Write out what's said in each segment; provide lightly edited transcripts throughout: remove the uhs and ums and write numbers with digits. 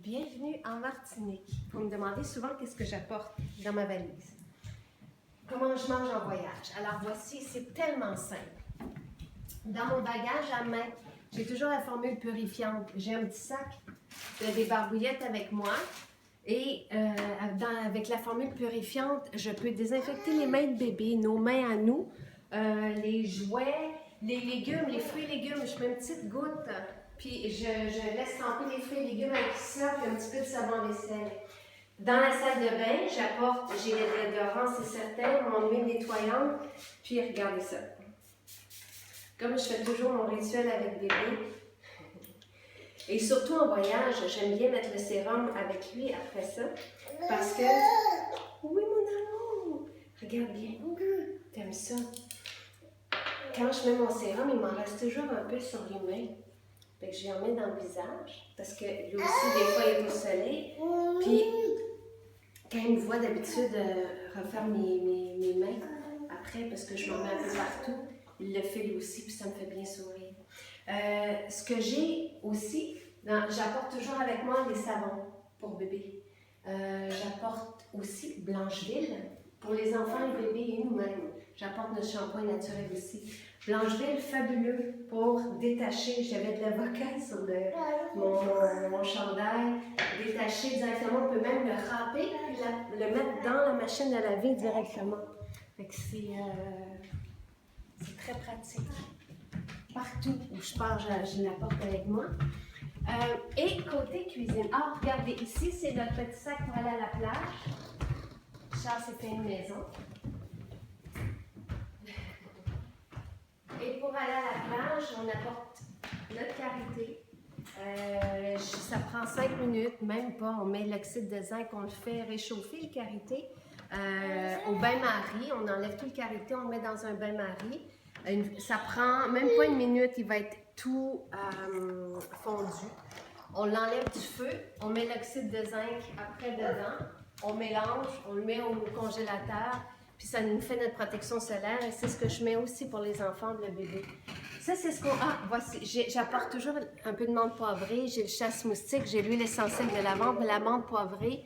Bienvenue en Martinique. Vous me demandez souvent qu'est-ce que j'apporte dans ma valise. Comment je mange en voyage. Alors voici, c'est tellement simple. Dans mon bagage à main, j'ai toujours la formule purifiante. J'ai un petit sac des barbouillettes avec moi. Et avec la formule purifiante, je peux désinfecter les mains de bébé, nos mains à nous, les jouets, les légumes, les fruits et légumes. Je mets une petite goutte, puis je laisse tremper les fruits et légumes avec ça, puis un petit peu de savon à vaisselle. Dans la salle de bain, j'apporte, j'ai les déodorants, c'est certain, mon huile nettoyante, puis regardez ça. Comme je fais toujours mon rituel avec bébé, et surtout en voyage, j'aime bien mettre le sérum avec lui après ça, parce que... Oui, mon amour! Regarde bien. T'aimes ça? Quand je mets mon sérum, il m'en reste toujours un peu sur les mains. Fait que je en mets dans le visage, parce que lui aussi, des fois, il est au soleil. Puis, quand il me voit d'habitude refaire mes mains, après, parce que je m'en mets un peu partout, il le fait lui aussi, puis ça me fait bien sourire. Ce que j'ai aussi, j'apporte toujours avec moi des savons pour bébé. J'apporte aussi Blancheville pour les enfants, les bébés et nous-mêmes. J'apporte notre shampoing naturel aussi. Blancheville, fabuleux pour détacher. J'avais de l'avocat sur mon chandail. Détacher directement, on peut même le râper puis le mettre dans la machine à laver directement. Fait que c'est très pratique. Partout où je pars, je l'apporte avec moi. Et côté cuisine, regardez, ici, c'est notre petit sac pour aller à la plage. Charles s'est fait une maison. Et pour aller à la plage, on apporte notre karité. Ça prend 5 minutes, même pas. On met l'oxyde de zinc, on le fait réchauffer, le karité. Au bain-marie, on enlève tout le karité, on le met dans un bain-marie. Ça prend même pas une minute, il va être tout fondu. On l'enlève du feu, on met l'oxyde de zinc après dedans, on mélange, on le met au congélateur, puis ça nous fait notre protection solaire et c'est ce que je mets aussi pour les enfants, le bébé. Ça, c'est ce qu'on... voici, j'apporte toujours un peu de menthe poivrée, j'ai le chasse-moustique, j'ai l'huile essentielle de lavande, mais la menthe poivrée,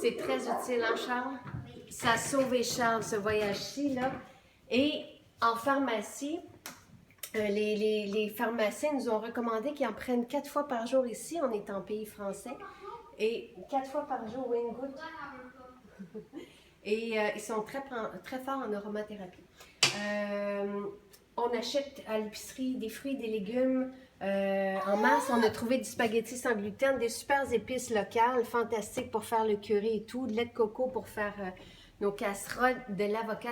c'est très utile, hein, Charles? Ça a sauvé Charles, ce voyage-ci, là. Et en pharmacie, les pharmaciens nous ont recommandé qu'ils en prennent 4 fois par jour ici, on est en pays français. Et 4 fois par jour, oui, une goutte. Et ils sont très forts en aromathérapie. On achète à l'épicerie des fruits, des légumes. En mars, on a trouvé du spaghetti sans gluten, des super épices locales, fantastiques pour faire le curry et tout, de lait de coco pour faire nos casseroles, de l'avocat.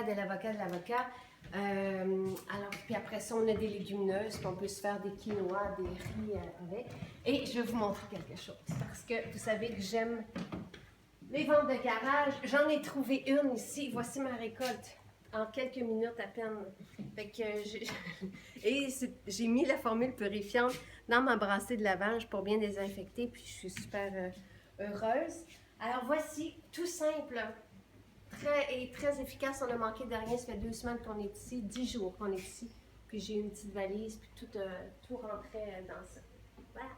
Alors, puis après ça, on a des légumineuses, puis on peut se faire des quinoa, des riz avec. Et je vais vous montrer quelque chose, parce que vous savez que j'aime les ventes de garage. J'en ai trouvé une ici. Voici ma récolte en quelques minutes à peine. Fait que j'ai mis la formule purifiante dans ma brassée de lavage pour bien désinfecter, puis je suis super heureuse. Alors voici, tout simple. Très efficace, on a manqué de rien, ça fait 2 semaines qu'on est ici, 10 jours qu'on est ici, puis j'ai une petite valise, puis tout rentrait dans ça. Voilà.